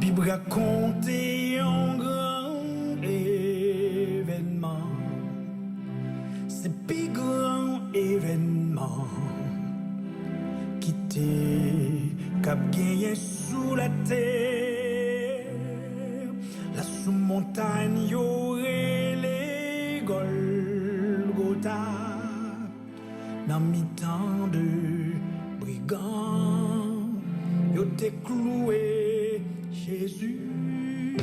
Bible raconte un grand événement. C'est plus grand événement qui t'est cap gagné sous la terre. La sous-montagne y'aurait les Golgotha. Dans mi-temps de brigands, yo t'es cloué Jésus.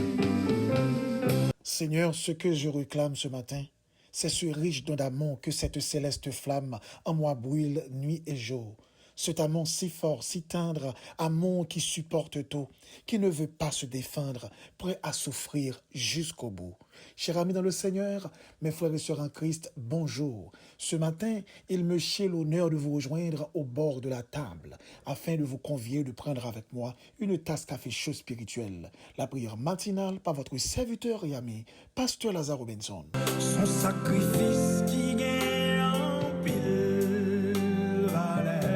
Seigneur, ce que je réclame ce matin, c'est ce riche don d'amour que cette céleste flamme en moi brûle nuit et jour. Cet amour si fort, si tendre, amour qui supporte tout, qui ne veut pas se défendre, prêt à souffrir jusqu'au bout. Chers amis dans le Seigneur, mes frères et sœurs en Christ, bonjour. Ce matin, il me chie l'honneur de vous rejoindre au bord de la table, afin de vous convier de prendre avec moi une tasse café chaud spirituel. La prière matinale par votre serviteur et ami, Pasteur Lazare Robinson. Son sacrifice qui gagne en pile valeur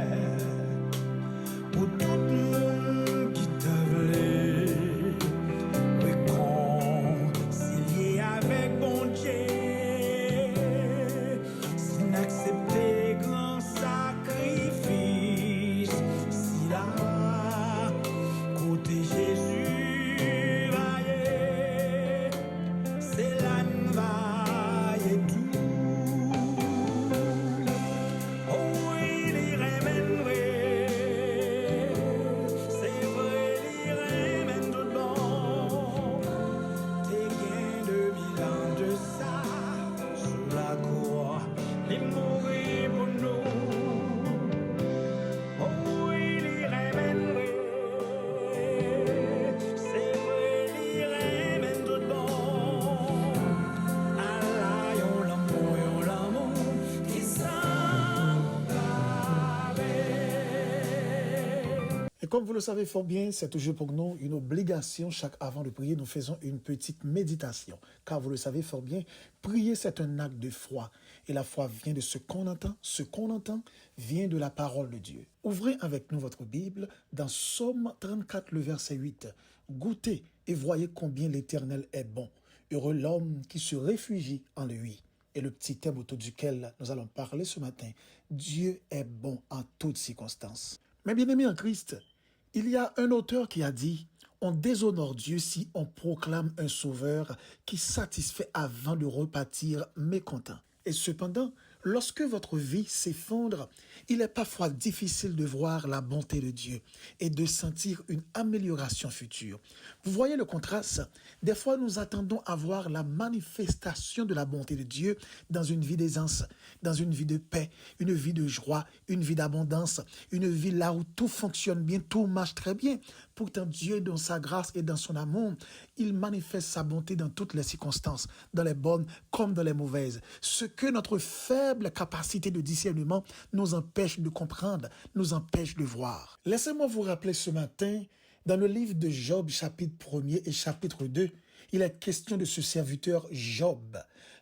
pour tout le monde qui te voulait réconcilier avec bon Dieu, sin accepter grand sacrifice, si là côté Jésus vaillé, c'est là vaillé tout. Les mourir pour nous. Oh oui, les remènes, c'est vrai, les remènes tout bon. Allah, yon l'amour qui s'en va. Et comme vous le savez fort bien, c'est toujours pour nous une obligation. Chaque avant de prier, nous faisons une petite méditation. Car vous le savez fort bien, prier c'est un acte de foi. Et la foi vient de ce qu'on entend. Ce qu'on entend vient de la parole de Dieu. Ouvrez avec nous votre Bible dans Psaume 34, le verset 8. Goûtez et voyez combien l'Éternel est bon. Heureux l'homme qui se réfugie en lui. Et le petit thème autour duquel nous allons parler ce matin, Dieu est bon en toutes circonstances. Mais bien aimés en Christ, il y a un auteur qui a dit « On déshonore Dieu si on proclame un sauveur qui satisfait avant de repartir mécontent. » Et cependant, lorsque votre vie s'effondre, il est parfois difficile de voir la bonté de Dieu et de sentir une amélioration future. Vous voyez le contraste? Des fois, nous attendons à voir la manifestation de la bonté de Dieu dans une vie d'aisance, dans une vie de paix, une vie de joie, une vie d'abondance, une vie là où tout fonctionne bien, tout marche très bien. Pourtant, Dieu, dans sa grâce et dans son amour, il manifeste sa bonté dans toutes les circonstances, dans les bonnes comme dans les mauvaises. Ce que notre faible capacité de discernement nous empêche de comprendre, nous empêche de voir. Laissez-moi vous rappeler ce matin, dans le livre de Job, chapitre 1er et chapitre 2, il est question de ce serviteur Job.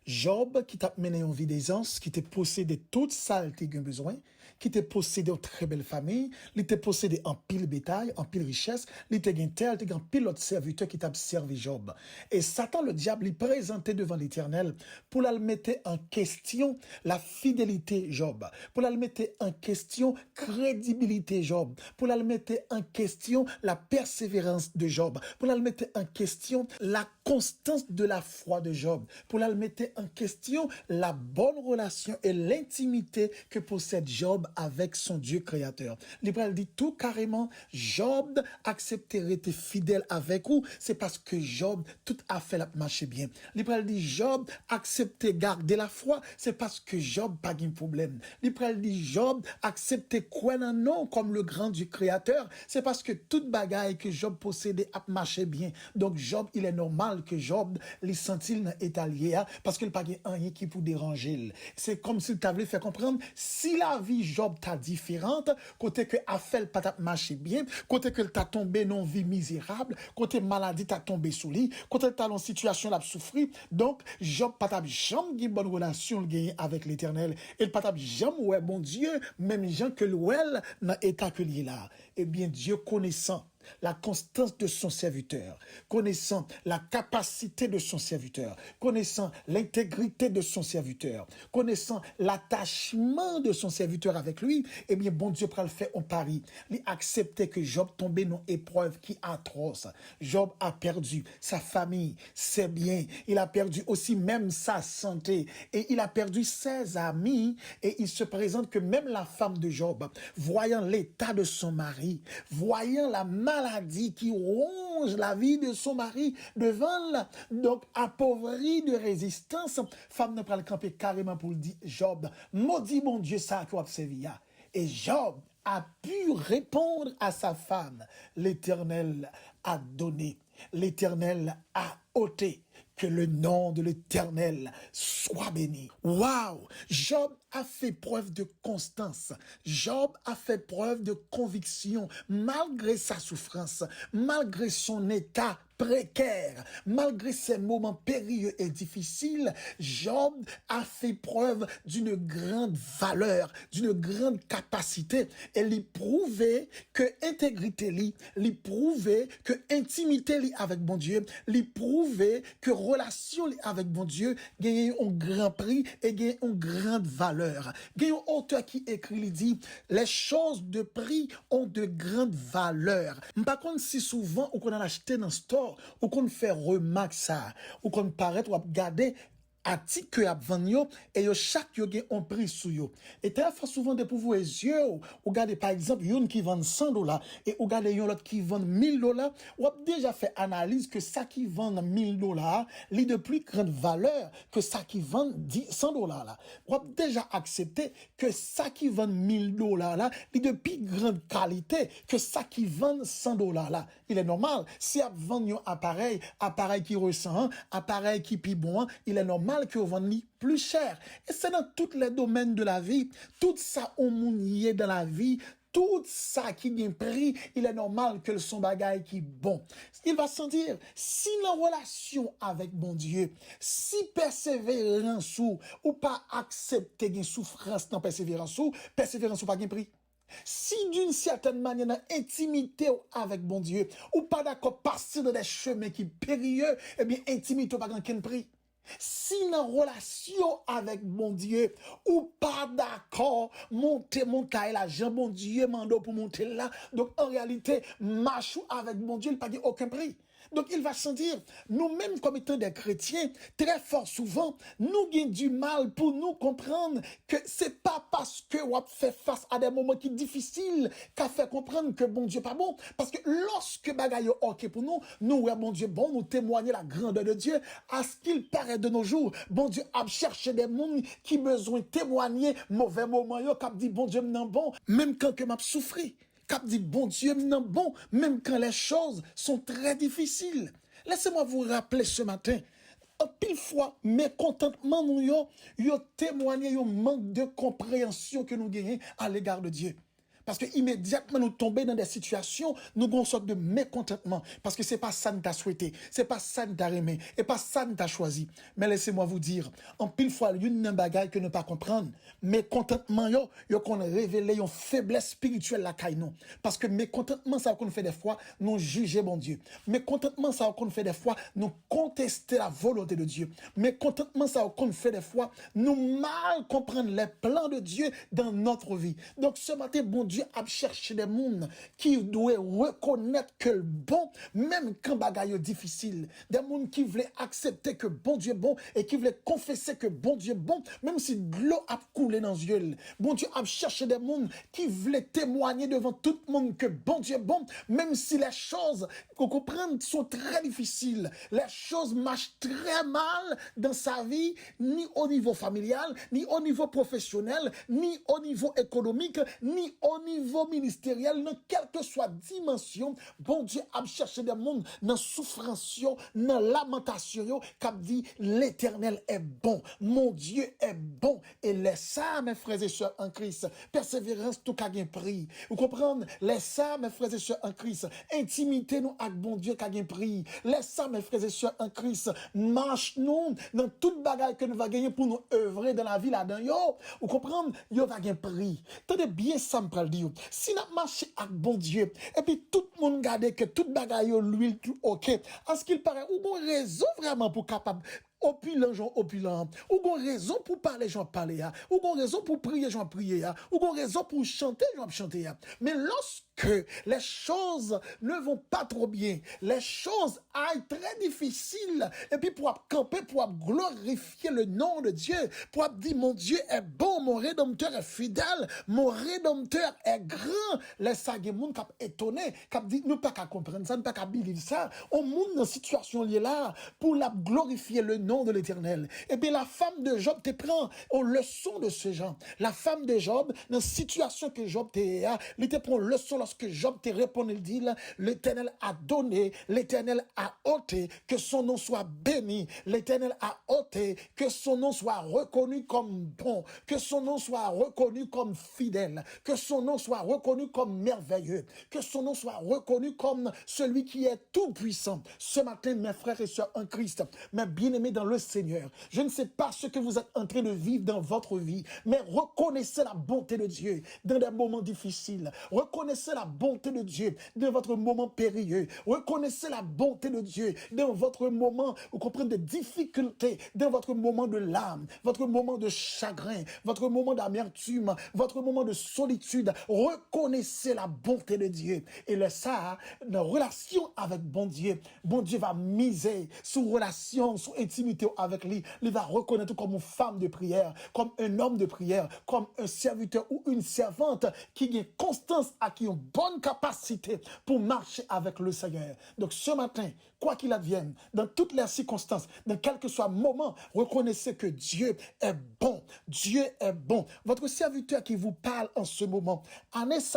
Job qui t'a mené en vie d'aisance, qui t'a possédé toute ça qu'il a besoin, qui t'a possédé une très belle famille, il t'a possédé en pile bétail, en pile richesse, il t'a gagné tel, il t'a gagné pile autre serviteur qui t'a servi Job. Et Satan, le diable, il présentait devant l'Éternel pour la mettre en question la fidélité Job, pour la mettre en question crédibilité Job, pour la mettre en question la persévérance de Job, pour la mettre en question la constance de la foi de Job, pour la mettre en question la bonne relation et l'intimité que possède Job avec son Dieu créateur. L'Hébreu dit tout carrément, Job accepterait être fidèle avec vous, c'est parce que Job tout a fait la marche bien. L'Hébreu dit Job accepter garder la foi, c'est parce que Job pas de problème. L'Hébreu dit Job accepter quoi non comme le grand Dieu créateur, c'est parce que toute bagaille que Job possédait a marché bien. Donc Job, il est normal que Job les sentit dans état lié parce qu'il pas rien qui pour déranger. C'est comme s'il t'avait fait comprendre si la vie Job t'a différente, côté que affaire pas t'a marché bien, côté que t'a tombé non vie misérable, côté maladie t'a tombé sous lit, côté t'a dans situation l'a souffrir. Donc Job pas t'a jamais bonne relation gagner avec l'Éternel et pas t'a jamais ouais bon Dieu même gens que l'ouel dans état que lié là. Eh bien Dieu connaissant la constance de son serviteur, connaissant la capacité de son serviteur, connaissant l'intégrité de son serviteur, connaissant l'attachement de son serviteur avec lui, eh bien, bon Dieu pral fait un pari. Il acceptait que Job tombait dans une épreuve qui est atroce. Job a perdu sa famille, ses biens, il a perdu aussi même sa santé et il a perdu ses amis et il se présente que même la femme de Job, voyant l'état de son mari, voyant la maladie qui ronge la vie de son mari devant la, donc appauvrie de résistance, femme ne peut le camper carrément pour le dire Job, maudit mon Dieu ça qui a observé. Et Job a pu répondre à sa femme. L'Éternel a donné, l'Éternel a ôté. Que le nom de l'Éternel soit béni. Waouh! Job a fait preuve de constance. Job a fait preuve de conviction malgré sa souffrance, malgré son état précaire, malgré ses moments périlleux et difficiles. Job a fait preuve d'une grande valeur, d'une grande capacité. Et lui prouver que intégrité lui prouver que intimité avec bon Dieu, lui prouver que relation avec bon Dieu gagne un grand prix et gagne une grande valeur. Il y a un auteur qui écrit, il dit, les choses de prix ont de grandes valeurs. Par contre, si souvent, on a acheté dans le store, ou qu'on fait remarque ça, ou qu'on paraît, ou regarder, article que a vendu et yo chaque yo gen un prix sou yo et très souvent de pour vous yeux ou regardez par exemple yon qui vend $100 et ou regardez yon l'autre qui vend $1000 ou a déjà fait analyse que ça qui vend $1000 li de plus grande valeur que ça qui vend $100 là ou a déjà accepté que ça qui vend $1000 là li de plus grande qualité que ça qui vend $100 là il est normal si a vend yon appareil qui ressent appareil qui pi bon il est normal que vous vendez plus cher. Et c'est dans tous les domaines de la vie. Tout ça, on mounier dans la vie. Tout ça qui est pris, il est normal que son bagage qui est bon. Il va sentir, si la relation avec bon Dieu, si persévérance ou pas accepter une souffrance dans persévérance ou pas gain prix. Si d'une certaine manière, dans intimité avec bon Dieu, ou pas d'accord passer dans des chemins qui périlleux, eh bien, intimité pas gain prix. Si dans relation avec mon Dieu, ou pas d'accord, monter mon cahier là, Jean bon Dieu mando pour monter là, donc en réalité, marche avec mon Dieu, il n'a pas aucun prix. Donc il va sentir, nous-mêmes comme étant des chrétiens, très fort souvent, nous avons du mal pour nous comprendre que c'est pas parce que on fait face à des moments qui sont difficiles qu'a fait comprendre que bon Dieu pas bon. Parce que lorsque bagaille ok pour nous, ouais bon Dieu bon, nous témoigner la grandeur de Dieu, à ce qu'il paraît de nos jours, bon Dieu a cherché des mondes qui besoin de témoigner mauvais moments, yo, qui dit bon Dieu m'en bon, même quand que m'a souffri. Cap dit, bon Dieu, non bon, même quand les choses sont très difficiles. Laissez-moi vous rappeler ce matin, en pile fois, mécontentement nous yo témoigné un manque de compréhension que nous gagnons à l'égard de Dieu. Parce que immédiatement nous tombons dans des situations, nous avons une sorte de mécontentement. Parce que c'est pas ça que nous avons souhaité, c'est pas ça que nous avons aimé, et pas ça que nous avons choisi. Mais laissez-moi vous dire, en pile fois, il y a une bagaille que ne pas comprendre. Mécontentement, yo qu'on révèle une faiblesse spirituelle la caille non. Parce que mécontentement, ça qu'on fait des fois, nous juger bon Dieu. Mécontentement, ça qu'on fait des fois, nous contester la volonté de Dieu. Mécontentement, ça qu'on fait des fois, nous mal comprendre les plans de Dieu dans notre vie. Donc ce matin, bon Dieu a cherché des mondes qui doivent reconnaître que le bon, même quand bagaille difficile, des mondes qui voulaient accepter que bon Dieu est bon et qui voulaient confesser que bon Dieu est bon, même si de l'eau a coulé dans les yeux. Bon Dieu a cherché des mondes qui voulaient témoigner devant tout le monde que bon Dieu est bon, même si les choses, qu'on comprenne, sont très difficiles. Les choses marchent très mal dans sa vie, ni au niveau familial, ni au niveau professionnel, ni au niveau économique, ni au niveau ministériel, dans quelle que soit dimension, bon Dieu a cherché des mondes dans souffrance, dans lamentation, qui dit l'Éternel est bon, mon Dieu est bon, et laisse ça, mes frères et sœurs en Christ, persévérance tout qu'a gain prix. Vous comprenez? Laisse ça, mes frères et sœurs en Christ, intimité nous avec bon Dieu qu'a gain prix. Laisse ça, mes frères et sœurs en Christ, marche nous dans toute bagaille que nous va gagner pour nous œuvrer dans la vie là-dedans. Yo, vous comprenez? Yo va gain prix. Tenez bien ça me dire. Si nous marchons avec bon Dieu, et puis tout le moun gade que tout bagay yo l'huile tout OK. En ce qu'il paraît, ou bon raison vraiment pour capable opulent, gens opulent. Ou gon raison pour parler, gens parler ya. Ou gon raison pour prier, gens prier ya. Ou gon raison pour chanter, gens chanter ya. Mais lorsque les choses ne vont pas trop bien, les choses aillent très difficiles, et puis pour camper, pour glorifier le nom de Dieu, pour dire mon Dieu est bon, mon Rédempteur est fidèle, mon Rédempteur est grand, les sagemoun kap étonné, kap dit nous pas qu'à comprendre ça, nous pas qu'à vivre ça. Au monde dans situation liée là, pour la glorifier le nom de l'Éternel. Et bien la femme de Job te prend aux leçons de ce genre. La femme de Job, dans la situation que Job te il te prend leçon lorsque Job te répond, il dit, l'Éternel a donné, l'Éternel a ôté, que son nom soit béni, l'Éternel a ôté, que son nom soit reconnu comme bon, que son nom soit reconnu comme fidèle, que son nom soit reconnu comme merveilleux, que son nom soit reconnu comme celui qui est tout puissant. Ce matin, mes frères et sœurs en Christ, mes bien-aimés dans le Seigneur, je ne sais pas ce que vous êtes en train de vivre dans votre vie, mais reconnaissez la bonté de Dieu dans des moments difficiles. Reconnaissez la bonté de Dieu dans votre moment périlleux. Reconnaissez la bonté de Dieu dans votre moment, vous comprenez, de difficulté, dans votre moment de larmes, votre moment de chagrin, votre moment d'amertume, votre moment de solitude. Reconnaissez la bonté de Dieu. Et le ça, la relation avec bon Dieu va miser sur relation, sur intimité avec lui. Il va reconnaître comme une femme de prière, comme un homme de prière, comme un serviteur ou une servante qui a constance, à qui a une bonne capacité pour marcher avec le Seigneur. Donc ce matin, quoi qu'il advienne, dans toutes les circonstances, dans quel que soit le moment, reconnaissez que Dieu est bon. Dieu est bon. Votre serviteur qui vous parle en ce moment,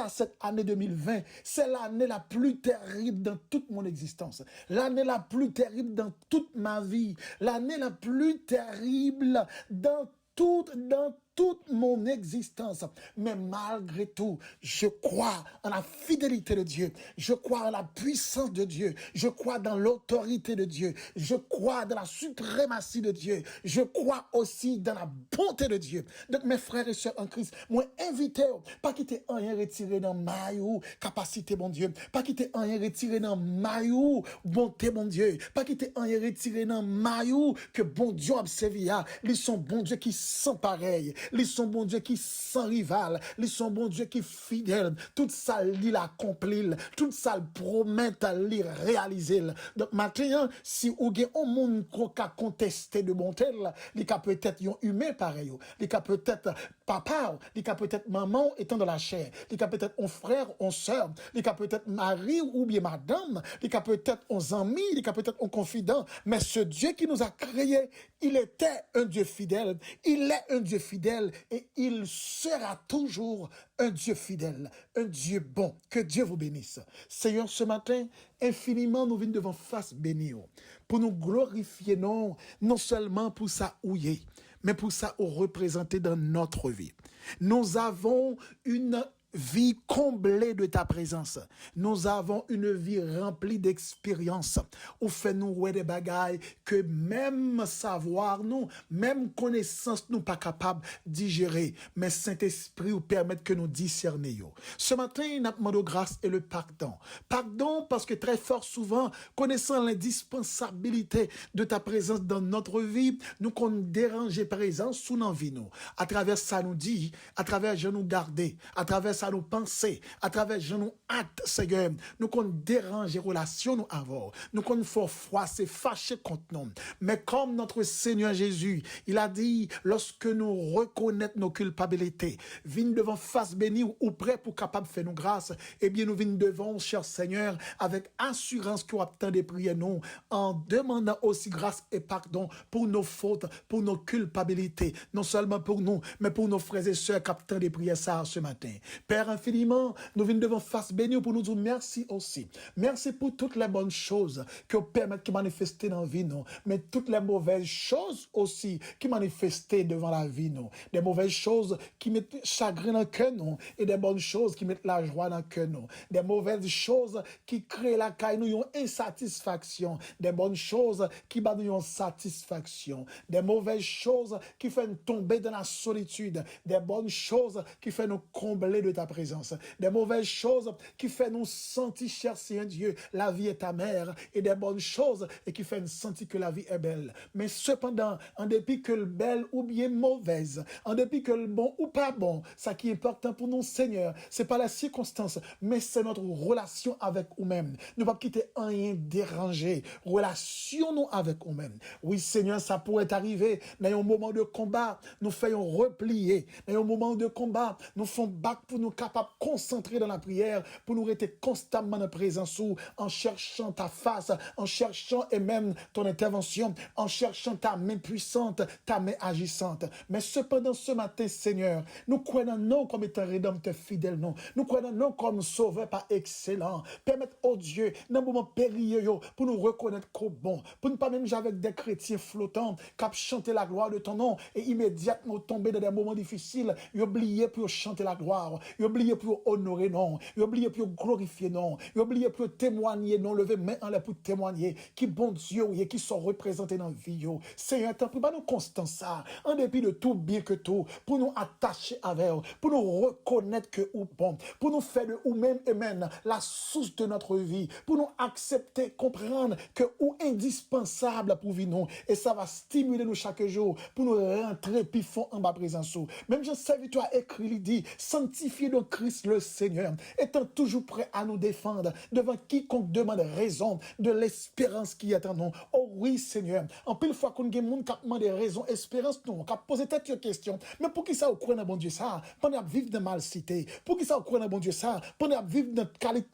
cette année 2020, c'est l'année la plus terrible dans toute mon existence. L'année la plus terrible dans toute ma vie. L'année la plus terrible dans toute mon existence. Mais malgré tout, je crois en la fidélité de Dieu. Je crois en la puissance de Dieu. Je crois dans l'autorité de Dieu. Je crois dans la suprématie de Dieu. Je crois aussi dans la bonté de Dieu. Donc, mes frères et sœurs en Christ, moi, invitez-vous, pas quitter rien retiré dans maillot, capacité, bon Dieu. Pas quitter rien retiré dans maillot, bonté, bon Dieu. Pas quitter rien retiré dans maillot, que bon Dieu observe. Ils sont bon Dieu qui sont pareils. Ils sont bon Dieu qui sans rival, ils sont bon Dieu qui fidèle. Tout ça, il accomplit, tout ça, il promet à lui réaliser. Donc maintenant, si vous avez un monde qui a contesté de bonté, il a peut-être un humain pareil, il a peut-être papa, il a peut-être maman étant dans la chair, il a peut-être un frère, une soeur, il a peut-être mari ou bien madame, il a peut-être un ami, il a peut-être un confident, mais ce Dieu qui nous a créés, il était un Dieu fidèle, il est un Dieu fidèle et il sera toujours un Dieu fidèle, un Dieu bon. Que Dieu vous bénisse. Seigneur, ce matin, infiniment, nous venons devant face bénie pour nous glorifier, non seulement pour ça où y est, mais pour ça où représenter dans notre vie. Nous avons une vie comblée de ta présence. Nous avons une vie remplie d'expériences. Ou fait nous ouais des bagailles que même savoir nous, même connaissance nous pas capable digérer. Mais Saint-Esprit nous permet que nous discernions. Ce matin, nous demandons grâce et le pardon. Pardon parce que très fort souvent, connaissant l'indispensabilité de ta présence dans notre vie, nous qu'on dérange présence sous nos vies nous. À travers ça nous dit, à travers je nous garder, à travers ça nous penser, à travers je nous actes, Seigneur, nous qu'on dérange les relations nous avons, nous qu'on faut froisser, fâcher contre nous. Mais comme notre Seigneur Jésus, il a dit, lorsque nous reconnaissons nos culpabilités, viens devant face bénie ou prêt pour capable faire nous grâce, eh bien nous viens devant, cher Seigneur, avec assurance qu'on obtient des prières nous, en demandant aussi grâce et pardon pour nos fautes, pour nos culpabilités, non seulement pour nous, mais pour nos frères et sœurs qui obtiennent des prières ça ce matin. Père infiniment, nous venons devant face bénie pour nous dire merci aussi. Merci pour toutes les bonnes choses que vous permettez de manifester dans la vie, nous. Mais toutes les mauvaises choses aussi qui manifestent devant la vie, nous. Des mauvaises choses qui mettent chagrin dans le cœur, nous. Et des bonnes choses qui mettent la joie dans le cœur, nous. Des mauvaises choses qui créent la caille, nous, une insatisfaction. Des bonnes choses qui battent nous une satisfaction. Des mauvaises choses qui font nous tomber dans la solitude. Des bonnes choses qui font nous combler de ta présence. Des mauvaises choses qui font nous sentir, cher Seigneur Dieu, la vie est amère, et des bonnes choses et qui font nous sentir que la vie est belle. Mais cependant, en dépit que le belle ou bien mauvaise, en dépit que le bon ou pas bon, ça qui est important pour nous, Seigneur, c'est pas la circonstance, mais c'est notre relation avec nous-mêmes. Ne pas quitter rien déranger. Relation nous avec nous-mêmes. Oui, Seigneur, ça pourrait arriver dans un moment de combat, nous faisons replier. Dans un moment de combat, nous faisons back pour nous capables de concentrer dans la prière, pour nous rester constamment en présence en cherchant ta face, en cherchant et même ton intervention, en cherchant ta main puissante, ta main agissante. Mais cependant, ce matin, Seigneur, nous croyons non comme étant rédempteur fidèle, non. Nous croyons non comme sauveur par excellent. Permettre, oh Dieu, dans un moment périlleux, pour nous reconnaître qu'au bon, pour ne pas même jouer avec des chrétiens flottants, qui chanter la gloire de ton nom, et immédiatement tomber dans des moments difficiles, et oublier pour chanter la gloire, et oublier pour honorer non, et oublier pour glorifier non, et oublier pour témoigner non, lever main en l'air pour témoigner, qui bon Dieu, et qui sont représentés dans la vie. Seigneur, t'en prie, pas nous constant ça, en dépit de tout bien que tout, pour nous attacher avec eux, pour nous reconnaître que ou bon, pour nous faire de ou même, amen, la source de notre vie, pour nous accepter, comprendre que ou indispensable pour vivre nous, et ça va stimuler nous chaque jour, pour nous rentrer puis fond en bas présence. Même Jean serviteur écrit, il dit, sanctifiez donc Christ le Seigneur, étant toujours prêt à nous défendre devant quiconque demande raison de l'espérance qui est en nous. Oh oui, Seigneur, en pile fois qu'on a monde qui demande raison, espérance, non, qui a posé tête une question, mais pour qui ça vous croyez dans bon Dieu ça, pendant que vivre dans mal cité, pour qui ça vous croyez dans bon Dieu ça, pendant que vivre dans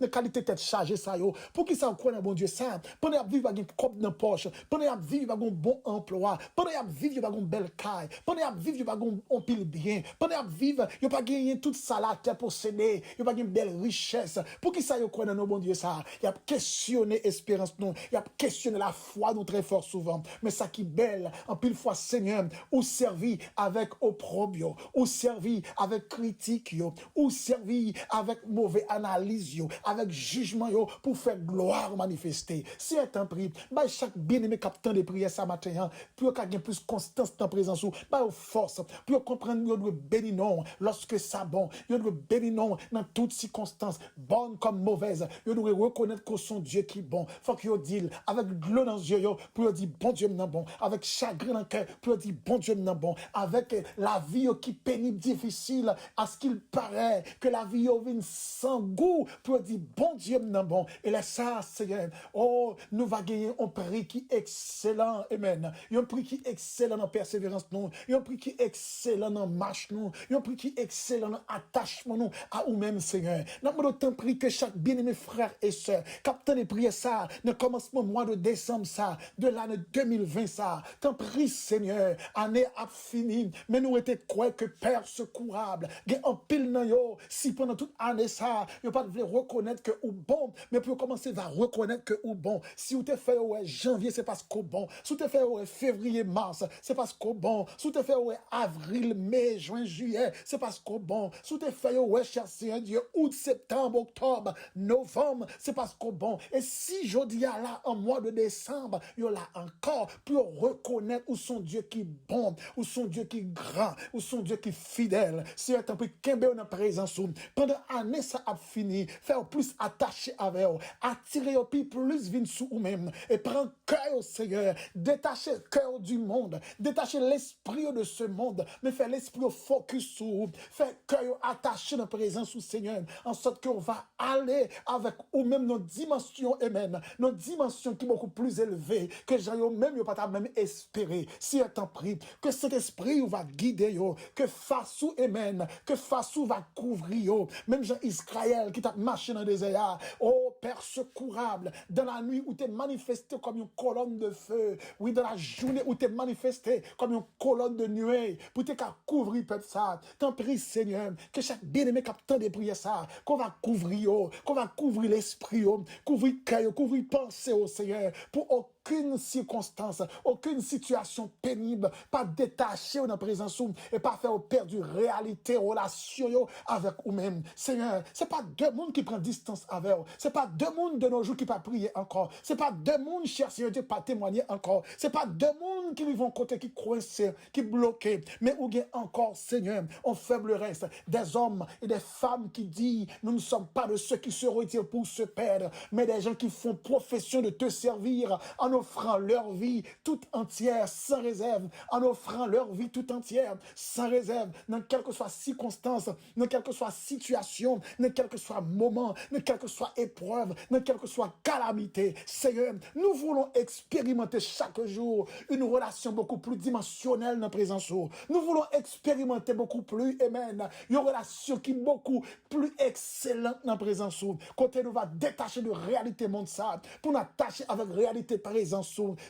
qualité tête chargée ça yo, pour qui ça vous croyez dans bon Dieu ça, pendant que vivre avec une coupe dans poche, pendant que vivre avec un bon emploi, pendant que vivre avec une belle caille, pendant que vivre avec un pile bien, pendant que vivre, il pas gagner toute ça la tête posséder, il pas gagner une belle richesse, pour qui ça vous croyez dans bon Dieu ça, il a questionné espérance non, il a questionné la foi nous très fort souvent, mais ça qui belle, en pile fois Seigneur, ou servi avec opprobio, ou servi avec critique yo, ou servi avec mauvais analyse yo, avec jugement yo, pour faire gloire manifester. Si est un prix, bah chaque bien-aimé capitaine de prière ça matin, pour qu'il y ait plus constance dans présence ou, bah force, pour comprendre yo doit bénir non, lorsque ça bon, yo doit bénir non dans toutes circonstances, bonnes comme mauvaises, yo doit reconnaître que son Dieu qui est bon. Faut que yo dise avec gloire dans les yeux yo, pour dire bon Dieu m'en bon, avec chagrin dans le cœur, pour dire bon Dieu m'en bon, avec la vie qui pénible, difficile, à ce qu'il paraît que la vie vient sans goût, pour dire bon Dieu m'en bon. Et là ça, Seigneur, oh, nous va gagner un prix qui est excellent, amen. Un prix qui est excellent en persévérance, non. Un prix qui est excellent en marche, non. Un prix qui est excellent en attachement, non, à nous-mêmes, Seigneur. Nous avons tant pris que chaque bien-aimé frère et sœur, capitaine de prière ça, ne commencement mois de décembre ça, de l'année 2020 ça, tant pris, Seigneur, année a fini, mais nous étions quoi que Père secourable, en pile nan yo, si pendant toute année ça, yo pas de reconnaître que ou bon, mais pour commencer à reconnaître que ou bon, si vous te fait ouais janvier, c'est parce qu'au bon, si vous te fait ouais février, mars, c'est parce qu'au bon, si vous te fait ouais avril, mai, juin, juillet, c'est parce qu'au bon, si vous te fait ouais cher Seigneur Dieu, août, septembre, octobre, novembre, c'est parce qu'au bon, et si je dis à là en mois de décembre, yo là encore pour reconnaître où son Dieu qui est bon, où son Dieu qui est grand, où son Dieu qui est fidèle. Si un peu qu'embe on a présence pendant année ça a fini, faire plus attaché avec eux, attirer au plus vin sous ou même et prendre cœur au Seigneur, détacher cœur du monde, détacher l'esprit de ce monde, mais faire l'esprit au focus sur, faire cœur attaché dans la présence au Seigneur, en sorte qu'on va aller avec ou même nos dimensions et même nos dimensions qui sont beaucoup plus élevées que j'ai même yo pas même espérer. Si est en prie que cet esprit va guider yo, que face ou amen, que face ou va couvrir yo, même Jean Israël qui t'a marché dans le désert, oh Père secourable, dans la nuit où t'es manifesté comme une colonne de feu, oui dans la journée où t'es manifesté comme une colonne de nuée, pour te couvrir peuple ça, t'en prie Seigneur, que chaque bien-aimé captant des prières ça, qu'on va couvrir yo, qu'on va couvrir l'esprit yo, couvrir cœur, couvrir pensée au Seigneur, pour aucune circonstance, aucune situation pénible, pas détaché dans la présence et pas faire perdre réalité, relation avec vous-même. Seigneur, c'est pas deux mondes qui prennent distance avec vous. C'est pas deux mondes de nos jours qui pas prier encore. C'est pas deux mondes, cher Seigneur Dieu, pas témoigner encore. C'est pas deux mondes qui vivent côté, qui coincent, qui bloquent. Mais où il y a encore, Seigneur, on faible reste des hommes et des femmes qui disent, nous ne sommes pas de ceux qui se retirent pour se perdre, mais des gens qui font profession de te servir en offrant leur vie toute entière, sans réserve, en offrant leur vie toute entière, sans réserve, dans quelle que soit circonstance, dans quelle que soit situation, dans quel que soit moment, dans quelle que soit épreuve, dans quelle que soit calamité. Seigneur, nous voulons expérimenter chaque jour une relation beaucoup plus dimensionnelle dans la présence. Nous voulons expérimenter beaucoup plus, amen, une relation qui est beaucoup plus excellente dans la présence. Côté nous va détacher de réalité monde ça, pour nous attacher avec réalité présence.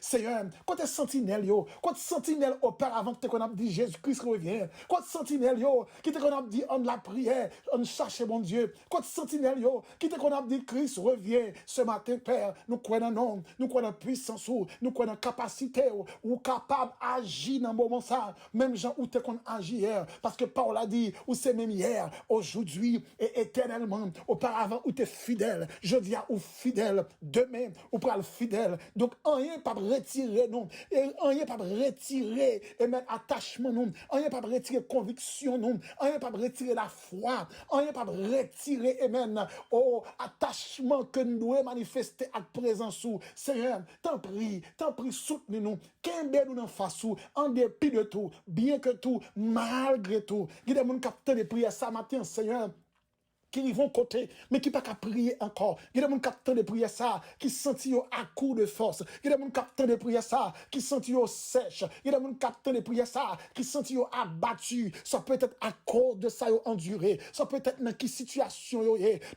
Seigneur, côté sentinelle, côté sentinelle auparavant que qu'on a dit Jésus-Christ revient, côté sentinelle, qui te qu'on a dit on la prière, on cherche mon Dieu, côté sentinelle, qui te qu'on a dit Christ revient ce matin, Père, nous croyons non, nous croyons en puissance, nous croyons en capacité, ou capable d'agir dans le moment ça, même gens où tu qu'on agit hier, parce que Paul a dit, ou c'est même hier, aujourd'hui et éternellement, auparavant où tu es fidèle, je dis à ou fidèle, demain ou pour le fidèle, donc rien pas retirer non, et rien pas retirer et mettre attachement non, rien pas retirer conviction non, rien pas retirer la foi, rien pas retirer amen, oh attachement que nous devons manifester à présence ou Seigneur, t'en prie, soutenez-nous, qu'embête nous en face ou en dépit de tout, bien que tout, malgré tout, il y a des gens qui ont des prières ça matin, Seigneur, qui vont côté, mais qui pas qu'à prier encore. Il y a des gens qui attendent de prier ça, qui sentent à court de force. Il y a des gens qui attendent de prier ça, qui sentent sèche. Il y a des gens qui attendent de prier ça, qui sentent abattu. Ça peut être à cause de ça enduré. Ça peut être dans quelle situation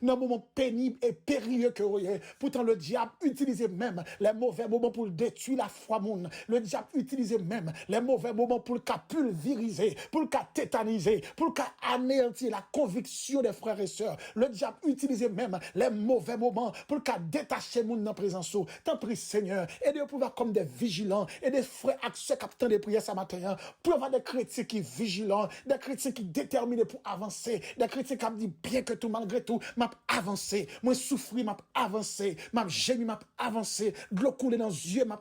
dans un moment pénible et périlleux que vous Pourtant le diable utilise même les mauvais moments pour détruire la foi monde. Le diable utilise même les mauvais moments pour le pulvériser, pour le tétaniser, pour le anéantir la conviction des frères et sœurs. Le diable utilise même les mauvais moments pour détacher mon dans présence. Tant pis Seigneur, aidez-nous pour comme des vigilants et des frères accès capitaine de prière ce matin pour avoir des chrétiens qui vigilants, des chrétiens qui déterminés pour avancer, des chrétiens qui disent bien que tout malgré tout m'a avancé, moi souffrir m'a avancé, m'a gémi m'a avancé, de l'eau couler dans les yeux m'a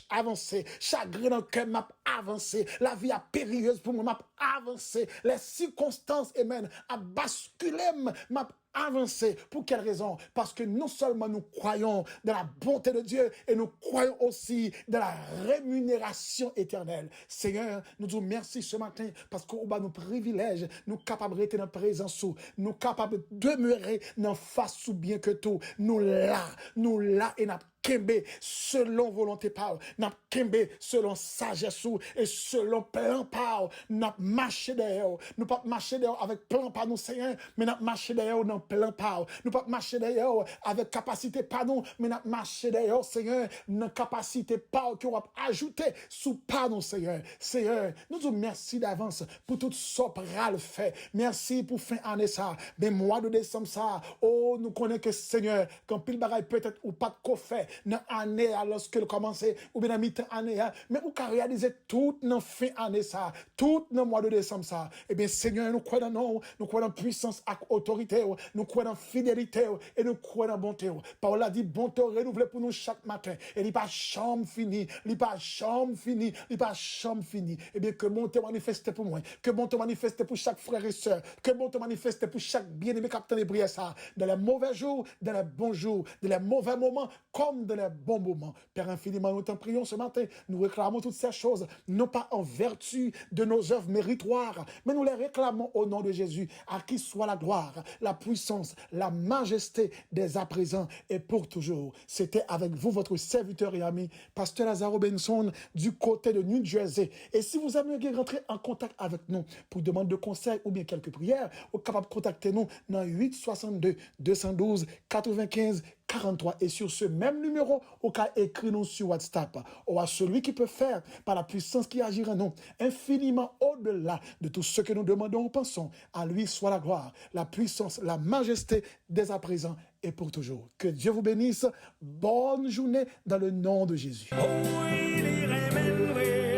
avancé, chagrin dans le cœur m'a avancé, la vie a périlleuse pour moi m'a avancé, les circonstances amen a basculé m'a avancé. Pour quelle raison? Parce que non seulement nous croyons dans la bonté de Dieu et nous croyons aussi dans la rémunération éternelle. Seigneur, nous disons merci ce matin parce qu'on a nos privilèges, nous capables d'être dans la présence, nous capables de demeurer dans face ou bien que tout. Nous là et n'a Kembe selon volonté par, n'a Kembe selon sagesse et selon plan par, n'a marché derrière, nous pas marcher derrière avec plan par nous Seigneur, mais n'a marché derrière dans plan par, nous pas marcher derrière avec capacité par nous, mais n'a marché derrière Seigneur, dans capacité par que on va ajouter sous par nous Seigneur. Seigneur, nous disons merci d'avance pour tout ce que fait. Merci pour fin année ça, mais mois de décembre ça, oh nous connaissons que Seigneur, quand pile bagaille peut-être ou pas de quoi faire dans l'année lorsque le commençait ou bien dans mi-temps année mais ou qu'à réaliser tout dans fin année ça tout dans mois de décembre ça et bien Seigneur nous croyons dans nous croyons dans puissance et autorité nous croyons dans fidélité et nous croyons dans bonté Paul a dit bonté renouvelée pour nous chaque matin et il pas chambre fini il pas chambre fini il pas chambre fini et bien que bonté manifeste pour moi que bonté manifeste pour chaque frère et sœur que bonté manifeste pour chaque bien-aimé capitaine de prière ça dans les mauvais jours dans les bons jours dans les mauvais moments comme dans les bons moments. Père infiniment, nous t'en prions ce matin. Nous réclamons toutes ces choses, non pas en vertu de nos œuvres méritoires, mais nous les réclamons au nom de Jésus, à qui soit la gloire, la puissance, la majesté dès à présent et pour toujours. C'était avec vous, votre serviteur et ami, Pasteur Lazaro Benson, du côté de New Jersey. Et si vous aimeriez rentrer en contact avec nous pour demande de conseils ou bien quelques prières, vous êtes capable de contacter nous dans 862 212 95 43. Et sur ce même numéro, au cas écrit nous sur WhatsApp, ou à celui qui peut faire par la puissance qui agit en nous, infiniment au-delà de tout ce que nous demandons ou pensons. À lui soit la gloire, la puissance, la majesté dès à présent et pour toujours. Que Dieu vous bénisse. Bonne journée dans le nom de Jésus. Oh, il irait même vrai.